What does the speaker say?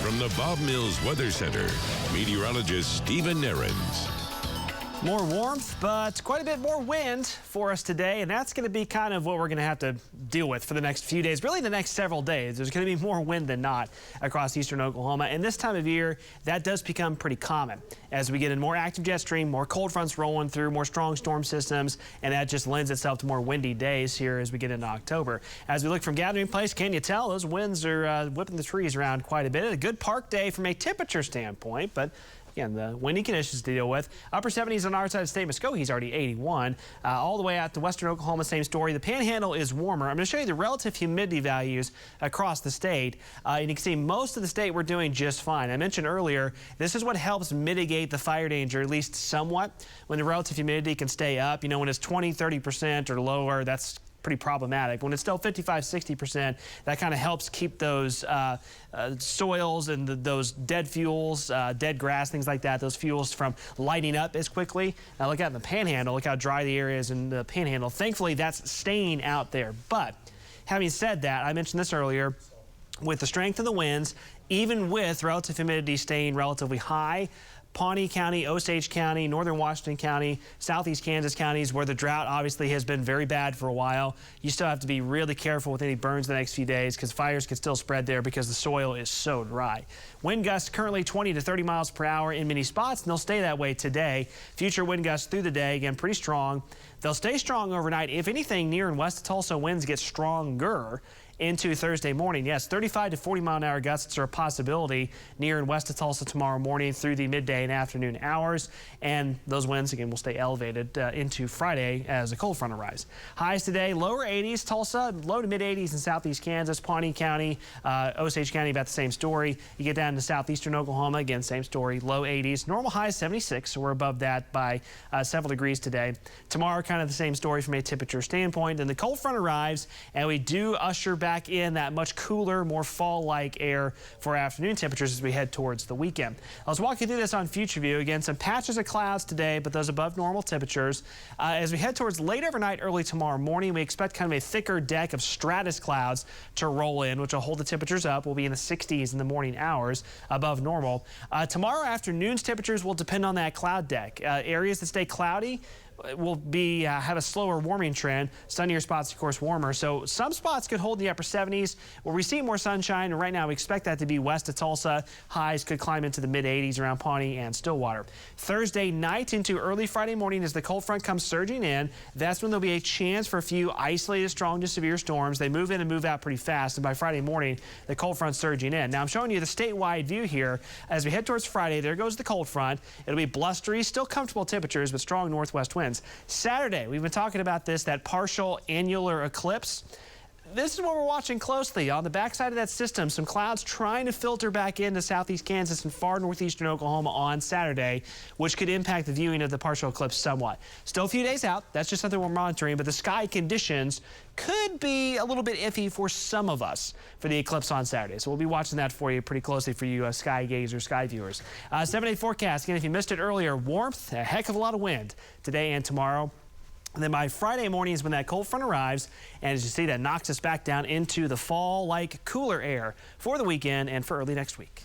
From the Bob Mills Weather Center, meteorologist Stephen Nehrenz. More warmth, but quite a bit more wind for us today, and that's going to be kind of what we're going to have to deal with for the next few days, really the next several days. There's going to be more wind than not across eastern Oklahoma, and this time of year, that does become pretty common as we get in more active jet stream, more cold fronts rolling through, more strong storm systems, and that just lends itself to more windy days here as we get into October. As we look from gathering place, can you tell those winds are whipping the trees around quite a bit? A good park day from a temperature standpoint, but again, the windy conditions to deal with. Upper 70s on our side of state. Muskogee's already 81. All the way out to western Oklahoma, same story. The Panhandle is warmer. I'm going to show you the relative humidity values across the state. And you can see most of the state we're doing just fine. I mentioned earlier, this is what helps mitigate the fire danger, at least somewhat, when the relative humidity can stay up. You know, when it's 20, 30% or lower, that's pretty problematic. When it's still 55, 60%, that kind of helps keep those soils and those dead fuels, dead grass, things like that, those fuels from lighting up as quickly. Now look out in the Panhandle, look how dry the area is in the Panhandle. Thankfully, that's staying out there. But having said that, I mentioned this earlier, with the strength of the winds, even with relative humidity staying relatively high, Pawnee County, Osage County, northern Washington County, southeast Kansas counties, where the drought obviously has been very bad for a while, you still have to be really careful with any burns the next few days because fires can still spread there because the soil is so dry. Wind gusts currently 20 to 30 miles per hour in many spots, and they'll stay that way today. Future wind gusts through the day, again, pretty strong. They'll stay strong overnight. If anything, near and west of Tulsa, winds get stronger into Thursday morning. Yes, 35 to 40 mile an hour gusts are a possibility near and west of Tulsa tomorrow morning through the midday and afternoon hours. And those winds, again, will stay elevated into Friday as a cold front arrives. Highs today, lower 80s, Tulsa, low to mid 80s in southeast Kansas, Pawnee County, Osage County, about the same story. You get down to southeastern Oklahoma, again, same story, low 80s. Normal highs 76, so we're above that by several degrees today. Tomorrow, kind of the same story from a temperature standpoint. And the cold front arrives, and we do usher back in that much cooler, more fall-like air for afternoon temperatures as we head towards the weekend. Let's walk you through this on Future View. Again, some patches of clouds today, but those above normal temperatures. As we head towards late overnight, early tomorrow morning, we expect kind of a thicker deck of stratus clouds to roll in, which will hold the temperatures up. We'll be in the 60s in the morning hours above normal. Tomorrow afternoon's temperatures will depend on that cloud deck. Areas that stay cloudy will have a slower warming trend. Sunnier spots, of course, warmer. So some spots could hold in the upper 70s where we see more sunshine. And right now we expect that to be west of Tulsa. Highs could climb into the mid 80s around Pawnee and Stillwater. Thursday night into early Friday morning as the cold front comes surging in, that's when there'll be a chance for a few isolated strong to severe storms. They move in and move out pretty fast. And by Friday morning, the cold front's surging in. Now I'm showing you the statewide view here. As we head towards Friday, there goes the cold front. It'll be blustery, still comfortable temperatures, but strong northwest winds. Saturday, we've been talking about this, that partial annular eclipse. This is what we're watching closely. On the backside of that system, some clouds trying to filter back into southeast Kansas and far northeastern Oklahoma on Saturday, which could impact the viewing of the partial eclipse somewhat. Still a few days out. That's just something we're monitoring, but the sky conditions could be a little bit iffy for some of us for the eclipse on Saturday. So we'll be watching that for you pretty closely for you sky gazers, sky viewers. 7-day forecast. Again, if you missed it earlier, warmth, a heck of a lot of wind today and tomorrow. And then by Friday morning is when that cold front arrives, and as you see, that knocks us back down into the fall-like cooler air for the weekend and for early next week.